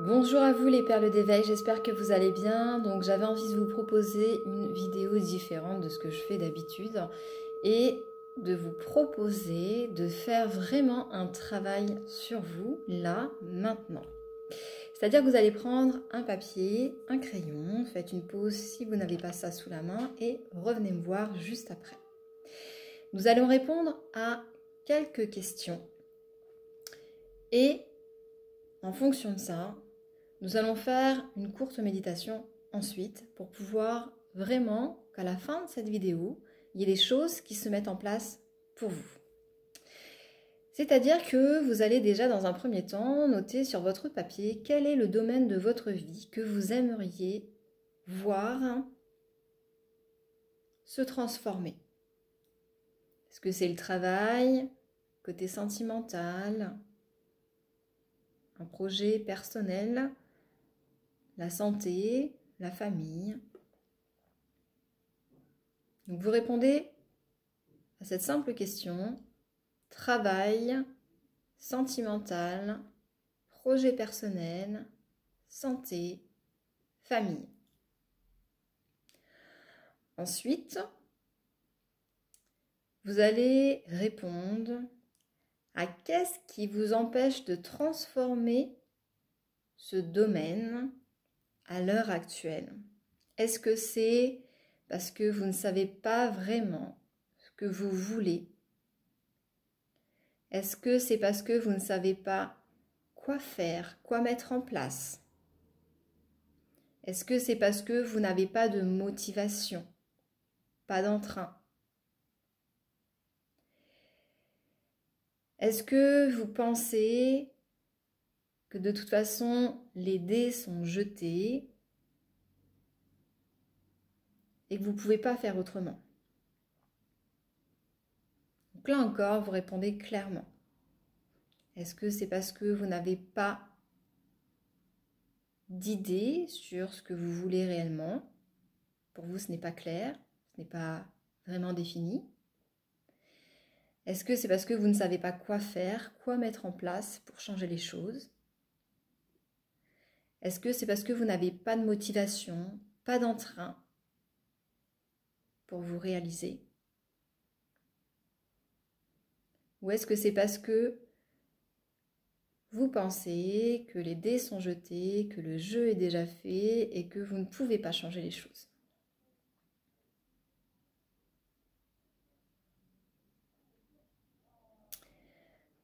Bonjour à vous les perles d'éveil, j'espère que vous allez bien. Donc j'avais envie de vous proposer une vidéo différente de ce que je fais d'habitude et de vous proposer de faire vraiment un travail sur vous, là, maintenant. C'est-à-dire que vous allez prendre un papier, un crayon, faites une pause si vous n'avez pas ça sous la main et revenez me voir juste après. Nous allons répondre à quelques questions et en fonction de ça, nous allons faire une courte méditation ensuite pour pouvoir vraiment qu'à la fin de cette vidéo, il y ait des choses qui se mettent en place pour vous. C'est-à-dire que vous allez déjà dans un premier temps noter sur votre papier quel est le domaine de votre vie que vous aimeriez voir se transformer. Est-ce que c'est le travail, côté sentimental, un projet personnel, la santé, la famille? Donc vous répondez à cette simple question: travail, sentimental, projet personnel, santé, famille. Ensuite, vous allez répondre à qu'est-ce qui vous empêche de transformer ce domaine à l'heure actuelle. Est-ce que c'est parce que vous ne savez pas vraiment ce que vous voulez? Est-ce que c'est parce que vous ne savez pas quoi faire, quoi mettre en place? Est-ce que c'est parce que vous n'avez pas de motivation, pas d'entrain? Est-ce que vous pensez que de toute façon les dés sont jetés et que vous ne pouvez pas faire autrement? Donc là encore, vous répondez clairement. Est-ce que c'est parce que vous n'avez pas d'idée sur ce que vous voulez réellement? Pour vous, ce n'est pas clair, ce n'est pas vraiment défini. Est-ce que c'est parce que vous ne savez pas quoi faire, quoi mettre en place pour changer les choses? Est-ce que c'est parce que vous n'avez pas de motivation, pas d'entrain pour vous réaliser? Ou est-ce que c'est parce que vous pensez que les dés sont jetés, que le jeu est déjà fait et que vous ne pouvez pas changer les choses?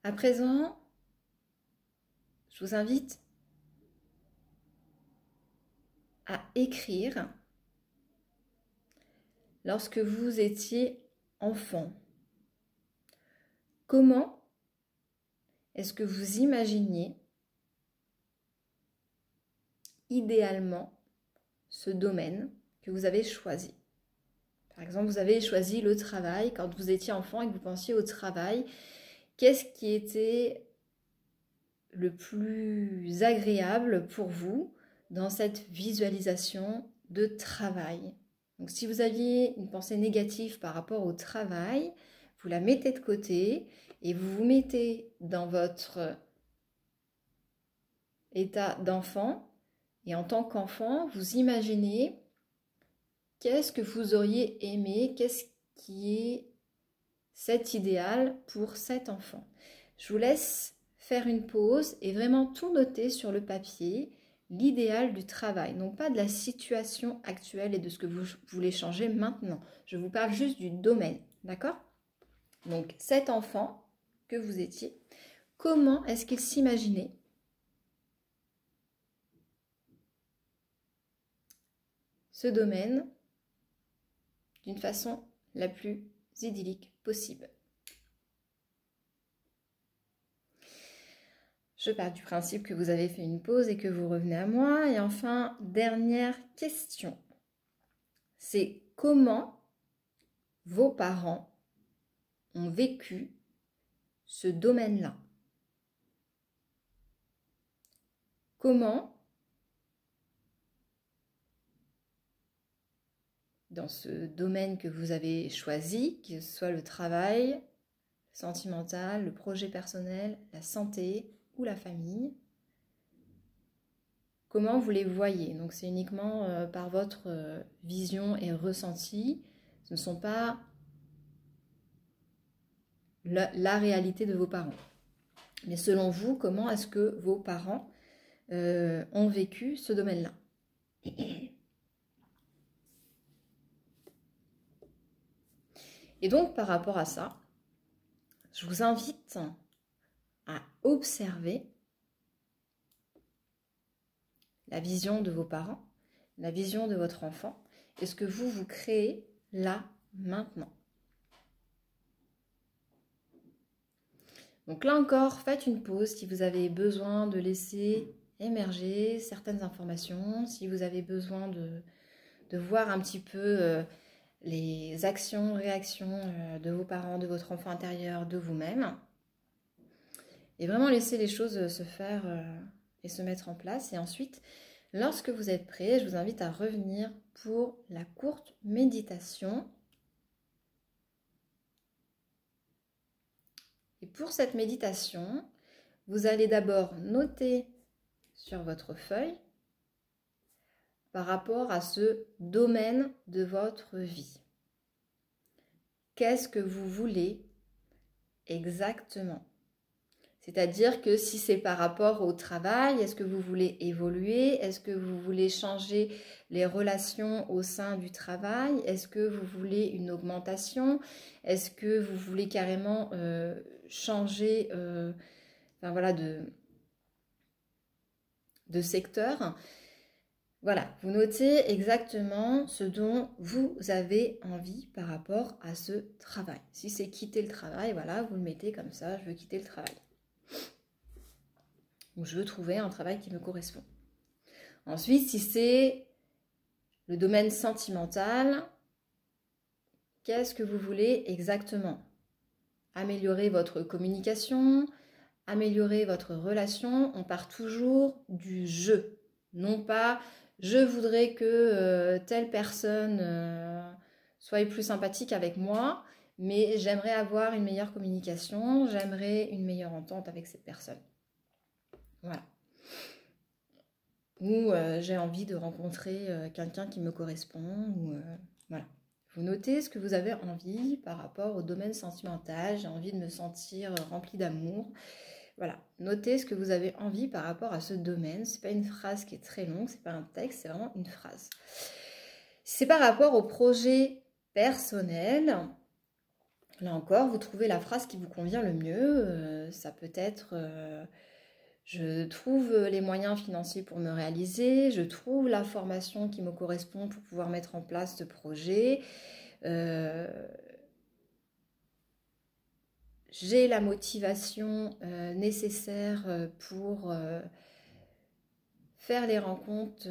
À présent, je vous invite à écrire lorsque vous étiez enfant. Comment est-ce que vous imaginiez idéalement ce domaine que vous avez choisi? Par exemple, vous avez choisi le travail quand vous étiez enfant et que vous pensiez au travail. Qu'est-ce qui était le plus agréable pour vous dans cette visualisation de travail? Donc si vous aviez une pensée négative par rapport au travail, vous la mettez de côté et vous vous mettez dans votre état d'enfant. Et en tant qu'enfant, vous imaginez qu'est-ce que vous auriez aimé, qu'est-ce qui est cet idéal pour cet enfant. Je vous laisse faire une pause et vraiment tout noter sur le papier, l'idéal du travail, non pas de la situation actuelle et de ce que vous voulez changer maintenant. Je vous parle juste du domaine, d'accord? Donc cet enfant que vous étiez, comment est-ce qu'il s'imaginait ce domaine d'une façon la plus idyllique possible? Je pars du principe que vous avez fait une pause et que vous revenez à moi. Et enfin, dernière question. C'est comment vos parents ont vécu ce domaine-là? Comment, dans ce domaine que vous avez choisi, que ce soit le travail, sentimental, le projet personnel, la santé ou la famille, comment vous les voyez. Donc c'est uniquement par votre vision et ressenti. Ce ne sont pas la réalité de vos parents. Mais selon vous, comment est-ce que vos parents ont vécu ce domaine-là? Et donc, par rapport à ça, je vous invite à observer la vision de vos parents, la vision de votre enfant, et ce que vous créez là, maintenant. Donc là encore, faites une pause si vous avez besoin de laisser émerger certaines informations, si vous avez besoin de voir un petit peu les actions, réactions de vos parents, de votre enfant intérieur, de vous-même. Et vraiment laisser les choses se faire et se mettre en place. Et ensuite, lorsque vous êtes prêt, je vous invite à revenir pour la courte méditation. Et pour cette méditation, vous allez d'abord noter sur votre feuille par rapport à ce domaine de votre vie. Qu'est-ce que vous voulez exactement? C'est-à-dire que si c'est par rapport au travail, est-ce que vous voulez évoluer? Est-ce que vous voulez changer les relations au sein du travail? Est-ce que vous voulez une augmentation? Est-ce que vous voulez carrément changer enfin, voilà, de secteur? Voilà, vous notez exactement ce dont vous avez envie par rapport à ce travail. Si c'est quitter le travail, voilà, vous le mettez comme ça, je veux quitter le travail. Ou je veux trouver un travail qui me correspond. Ensuite, si c'est le domaine sentimental, qu'est-ce que vous voulez exactement? Améliorer votre communication, améliorer votre relation. On part toujours du je, non pas je voudrais que telle personne soit plus sympathique avec moi, mais j'aimerais avoir une meilleure communication, j'aimerais une meilleure entente avec cette personne. Voilà. Ou j'ai envie de rencontrer quelqu'un qui me correspond. Ou, voilà. Vous notez ce que vous avez envie par rapport au domaine sentimental. J'ai envie de me sentir remplie d'amour. Voilà. Notez ce que vous avez envie par rapport à ce domaine. Ce n'est pas une phrase qui est très longue, ce n'est pas un texte, c'est vraiment une phrase. Si c'est par rapport au projet personnel, là encore, vous trouvez la phrase qui vous convient le mieux. Ça peut être... je trouve les moyens financiers pour me réaliser, je trouve la formation qui me correspond pour pouvoir mettre en place ce projet, j'ai la motivation nécessaire pour faire les rencontres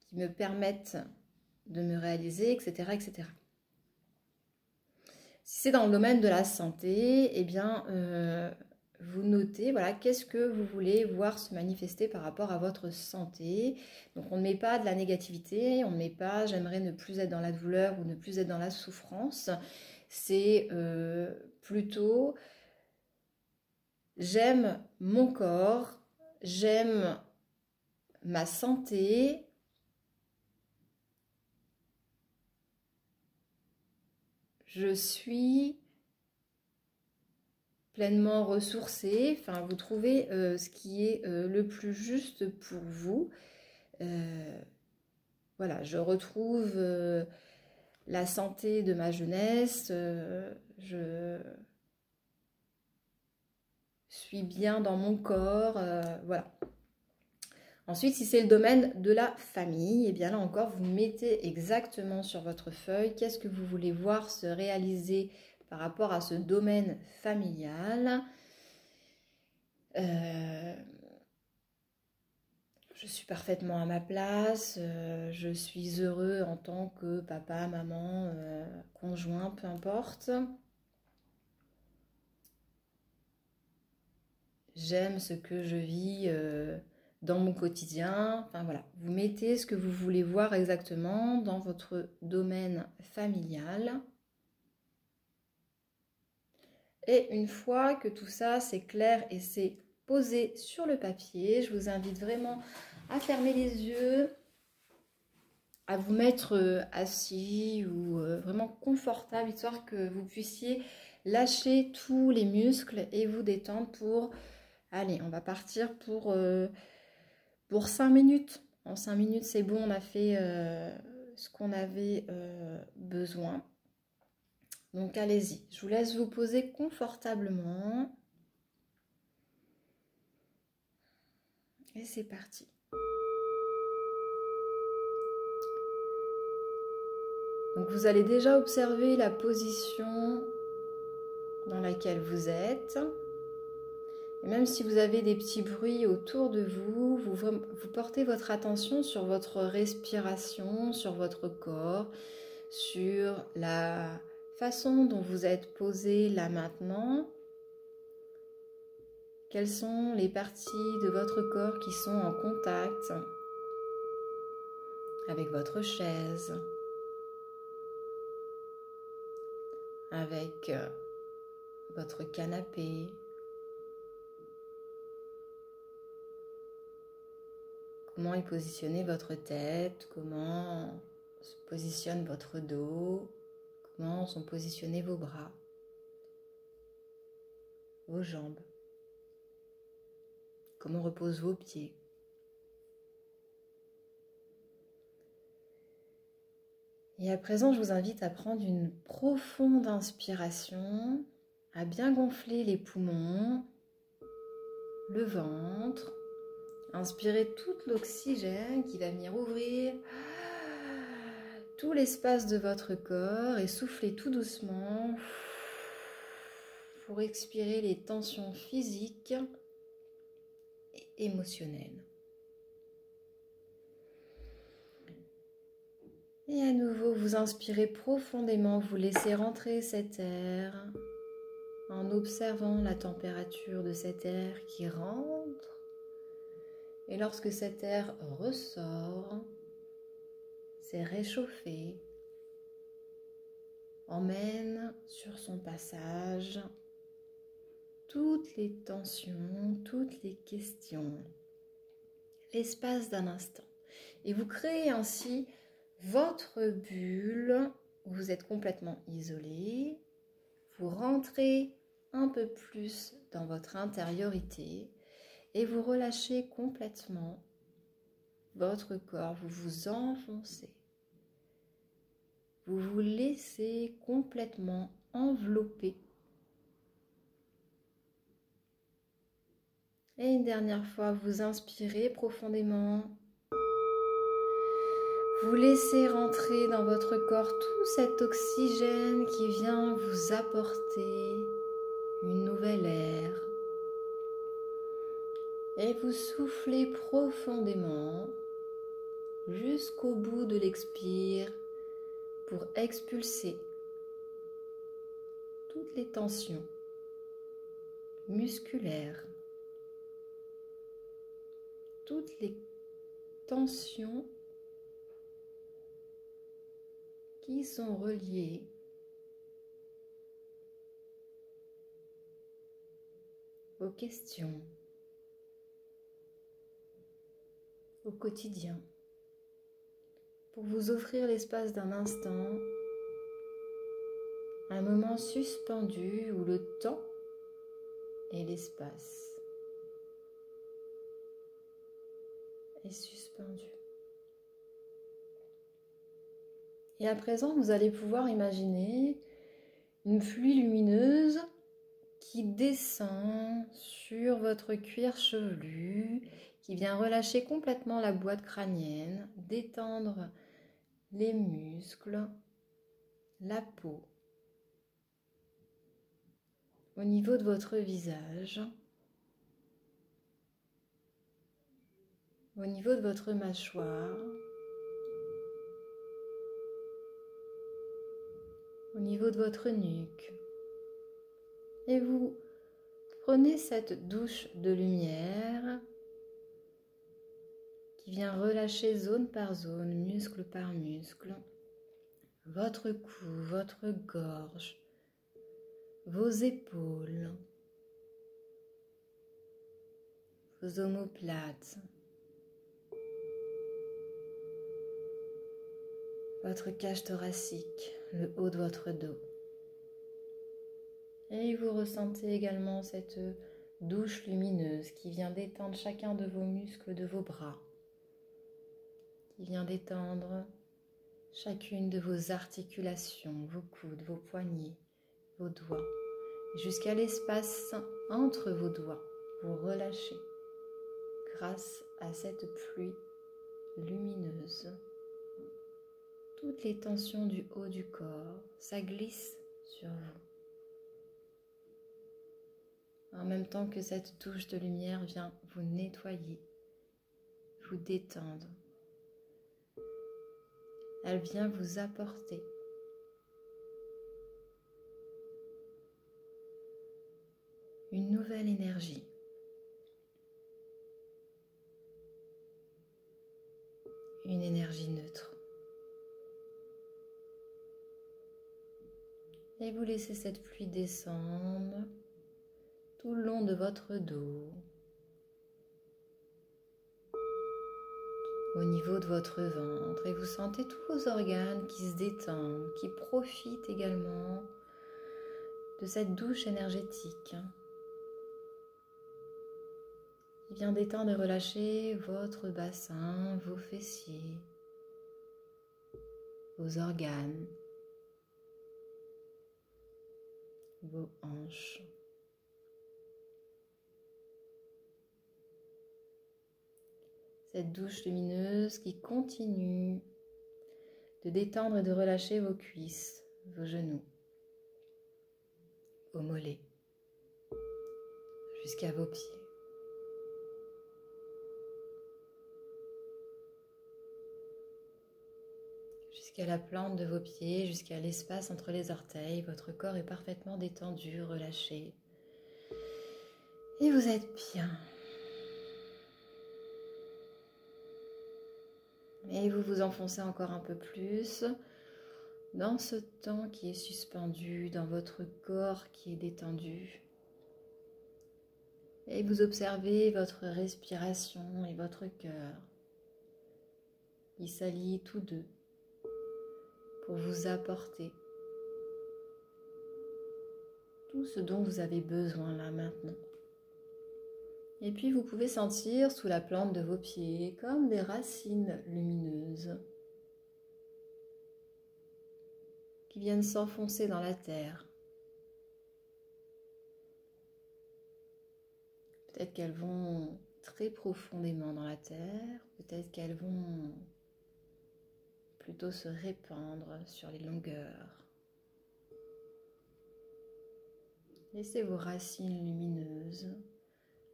qui me permettent de me réaliser, etc., etc. Si c'est dans le domaine de la santé, eh bien... vous notez, voilà, qu'est-ce que vous voulez voir se manifester par rapport à votre santé. Donc on ne met pas de la négativité, on ne met pas j'aimerais ne plus être dans la douleur ou ne plus être dans la souffrance. C'est plutôt j'aime mon corps, j'aime ma santé, je suis pleinement ressourcé, enfin vous trouvez ce qui est le plus juste pour vous. Voilà, je retrouve la santé de ma jeunesse, je suis bien dans mon corps, voilà. Ensuite, si c'est le domaine de la famille, et bien là encore, vous mettez exactement sur votre feuille qu'est-ce que vous voulez voir se réaliser par rapport à ce domaine familial. Je suis parfaitement à ma place, je suis heureux en tant que papa, maman, conjoint, peu importe. J'aime ce que je vis dans mon quotidien. Enfin voilà, vous mettez ce que vous voulez voir exactement dans votre domaine familial. Et une fois que tout ça c'est clair et c'est poser sur le papier. Je vous invite vraiment à fermer les yeux, à vous mettre assis ou vraiment confortable, histoire que vous puissiez lâcher tous les muscles et vous détendre pour... Allez, on va partir pour 5 minutes. En 5 minutes, c'est bon, on a fait ce qu'on avait besoin. Donc, allez-y. Je vous laisse vous poser confortablement. Et c'est parti. Donc, vous allez déjà observer la position dans laquelle vous êtes. Et même si vous avez des petits bruits autour de vous, vous portez votre attention sur votre respiration, sur votre corps, sur la façon dont vous êtes posé là maintenant. Quelles sont les parties de votre corps qui sont en contact avec votre chaise, avec votre canapé. Comment est positionnée votre tête, comment se positionne votre dos, comment sont positionnés vos bras, vos jambes, comment reposent vos pieds. Et à présent, je vous invite à prendre une profonde inspiration, à bien gonfler les poumons, le ventre. Inspirez tout l'oxygène qui va venir ouvrir tout l'espace de votre corps et soufflez tout doucement pour expirer les tensions physiques et émotionnelles. Et à nouveau, vous inspirez profondément, vous laissez rentrer cet air en observant la température de cet air qui rentre. Et lorsque cet air ressort, c'est réchauffé, emmène sur son passage toutes les tensions, toutes les questions, l'espace d'un instant. Et vous créez ainsi votre bulle où vous êtes complètement isolé. Vous rentrez un peu plus dans votre intériorité et vous relâchez complètement votre corps, vous vous enfoncez. Vous vous laissez complètement envelopper. Et une dernière fois, vous inspirez profondément. Vous laissez rentrer dans votre corps tout cet oxygène qui vient vous apporter une nouvelle air. Et vous soufflez profondément jusqu'au bout de l'expire pour expulser toutes les tensions musculaires, toutes les tensions qui sont reliées aux questions, au quotidien, pour vous offrir l'espace d'un instant, un moment suspendu où le temps et l'espace est suspendu. Et à présent, vous allez pouvoir imaginer une pluie lumineuse qui descend sur votre cuir chevelu, qui vient relâcher complètement la boîte crânienne, détendre les muscles, la peau, au niveau de votre visage, au niveau de votre mâchoire, au niveau de votre nuque. Et vous prenez cette douche de lumière qui vient relâcher zone par zone, muscle par muscle, votre cou, votre gorge, vos épaules, vos omoplates, votre cage thoracique, le haut de votre dos. Et vous ressentez également cette douche lumineuse qui vient détendre chacun de vos muscles de vos bras, qui vient détendre chacune de vos articulations, vos coudes, vos poignets, vos doigts, jusqu'à l'espace entre vos doigts. Vous relâchez grâce à cette pluie lumineuse. Toutes les tensions du haut du corps, ça glisse sur vous. En même temps que cette douche de lumière vient vous nettoyer, vous détendre. Elle vient vous apporter une nouvelle énergie. Une énergie neutre. Et vous laissez cette pluie descendre tout le long de votre dos, au niveau de votre ventre, et vous sentez tous vos organes qui se détendent, qui profitent également de cette douche énergétique. Il vient détendre et relâcher votre bassin, vos fessiers, vos organes, vos hanches. Cette douche lumineuse qui continue de détendre et de relâcher vos cuisses, vos genoux, vos mollets, jusqu'à vos pieds. Jusqu'à la plante de vos pieds, jusqu'à l'espace entre les orteils, votre corps est parfaitement détendu, relâché. Et vous êtes bien. Et vous vous enfoncez encore un peu plus dans ce temps qui est suspendu, dans votre corps qui est détendu. Et vous observez votre respiration et votre cœur. Ils s'allient tous deux pour vous apporter tout ce dont vous avez besoin là maintenant. Et puis vous pouvez sentir sous la plante de vos pieds comme des racines lumineuses qui viennent s'enfoncer dans la terre. Peut-être qu'elles vont très profondément dans la terre, peut-être qu'elles vont plutôt se répandre sur les longueurs. Laissez vos racines lumineuses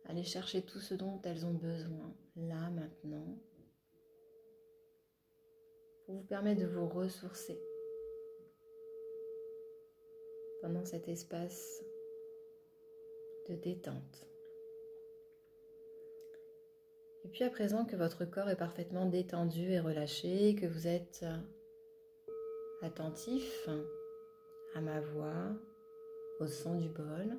aller chercher tout ce dont elles ont besoin, là, maintenant, pour vous permettre de vous ressourcer pendant cet espace de détente. Et puis à présent que votre corps est parfaitement détendu et relâché, que vous êtes attentif à ma voix, au son du bol,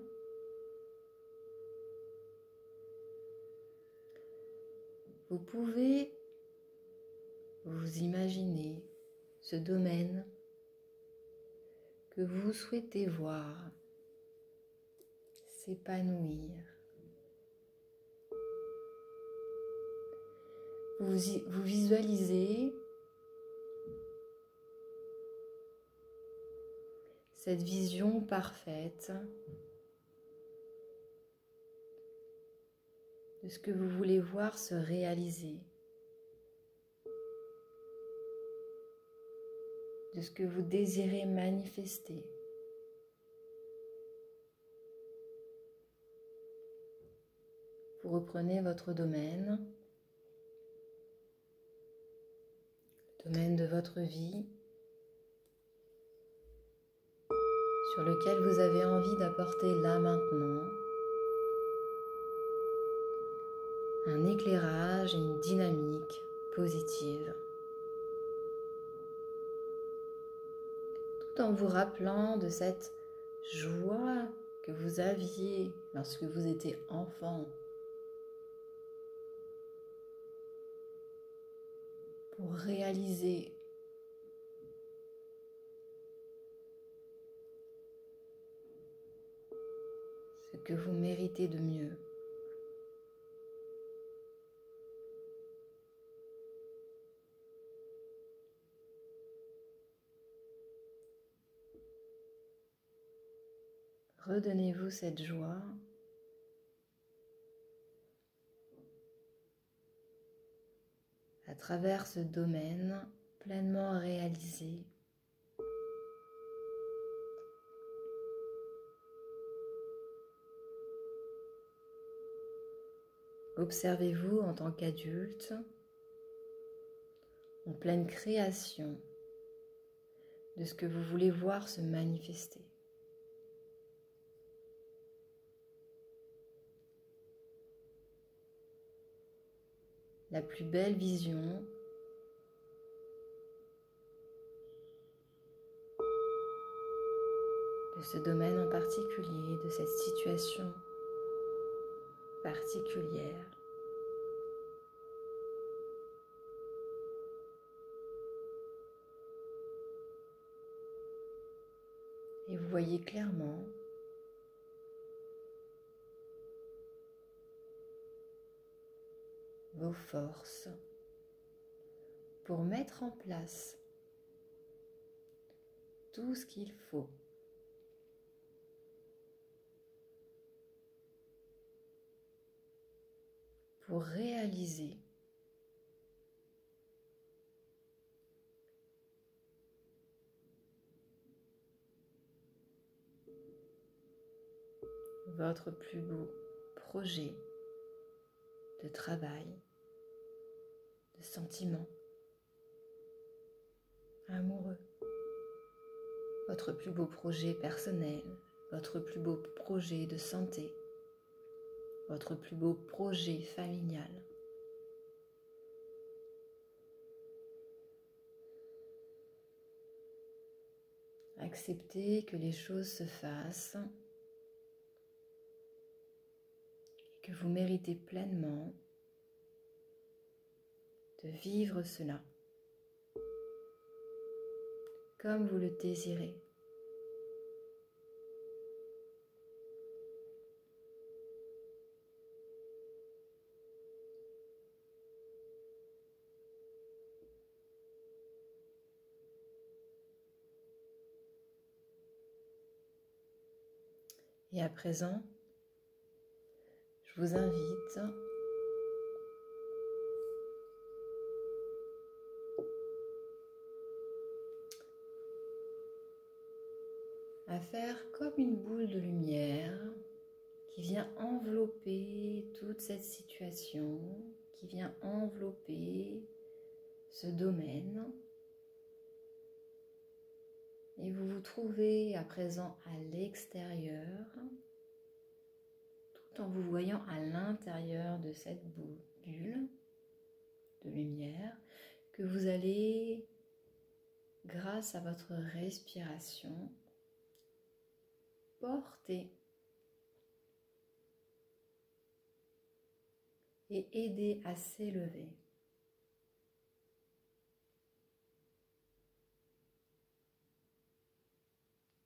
vous pouvez vous imaginer ce domaine que vous souhaitez voir s'épanouir. Vous visualisez cette vision parfaite de ce que vous voulez voir se réaliser, de ce que vous désirez manifester. Vous reprenez votre domaine, le domaine de votre vie, sur lequel vous avez envie d'apporter là maintenant un éclairage et une dynamique positive. Tout en vous rappelant de cette joie que vous aviez lorsque vous étiez enfant, pour réaliser ce que vous méritez de mieux. Redonnez-vous cette joie à travers ce domaine pleinement réalisé. Observez-vous en tant qu'adulte, en pleine création de ce que vous voulez voir se manifester. La plus belle vision de ce domaine en particulier, de cette situation particulière. Et vous voyez clairement vos forces pour mettre en place tout ce qu'il faut pour réaliser votre plus beau projet de travail, de sentiments amoureux, votre plus beau projet personnel, votre plus beau projet de santé, votre plus beau projet familial. Acceptez que les choses se fassent et que vous méritez pleinement de vivre cela comme vous le désirez. Et à présent, je vous invite à faire comme une boule de lumière qui vient envelopper toute cette situation, qui vient envelopper ce domaine. Et vous vous trouvez à présent à l'extérieur, tout en vous voyant à l'intérieur de cette bulle de lumière que vous allez, grâce à votre respiration, porter et aider à s'élever.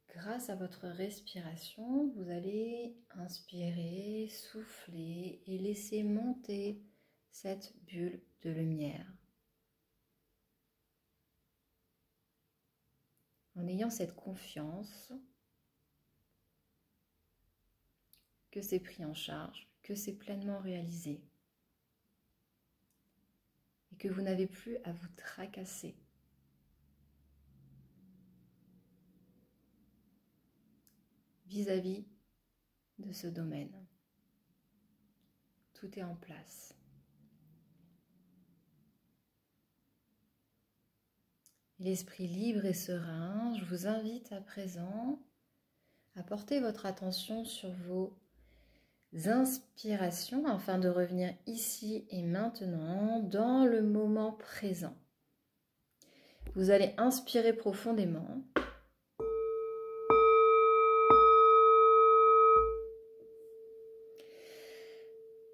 Grâce à votre respiration, vous allez inspirer, souffler et laisser monter cette bulle de lumière. En ayant cette confiance que c'est pris en charge, que c'est pleinement réalisé et que vous n'avez plus à vous tracasser. Vis-à-vis de ce domaine. Tout est en place. L'esprit libre et serein, je vous invite à présent à porter votre attention sur vos inspirations afin de revenir ici et maintenant dans le moment présent. Vous allez inspirer profondément.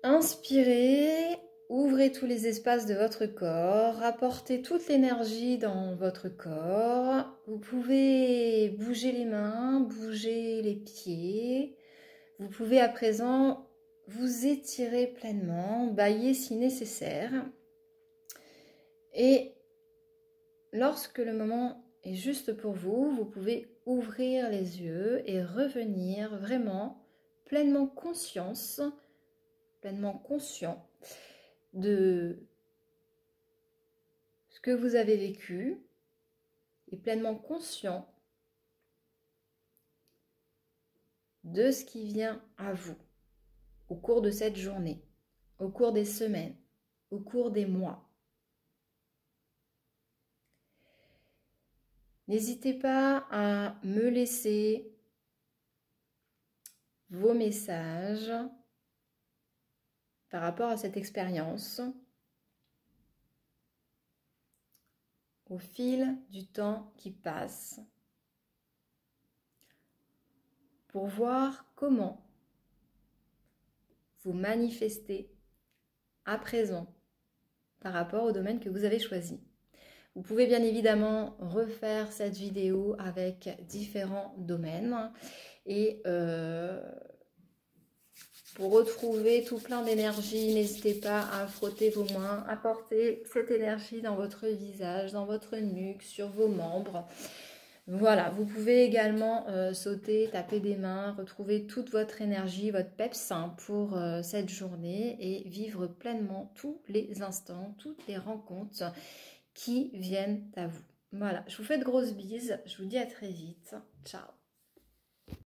Inspirez Ouvrez tous les espaces de votre corps, rapportez toute l'énergie dans votre corps. Vous pouvez bouger les mains, bouger les pieds. Vous pouvez à présent vous étirer pleinement, bâiller si nécessaire. Et lorsque le moment est juste pour vous, vous pouvez ouvrir les yeux et revenir vraiment pleinement conscient de ce que vous avez vécu et pleinement conscient de ce qui vient à vous au cours de cette journée, au cours des semaines, au cours des mois. N'hésitez pas à me laisser vos messages par rapport à cette expérience au fil du temps qui passe pour voir comment vous manifestez à présent par rapport au domaine que vous avez choisi. Vous pouvez bien évidemment refaire cette vidéo avec différents domaines et pour retrouver tout plein d'énergie, n'hésitez pas à frotter vos mains, à porter cette énergie dans votre visage, dans votre nuque, sur vos membres. Voilà, vous pouvez également sauter, taper des mains, retrouver toute votre énergie, votre peps pour cette journée et vivre pleinement tous les instants, toutes les rencontres qui viennent à vous. Voilà, je vous fais de grosses bises, je vous dis à très vite, ciao.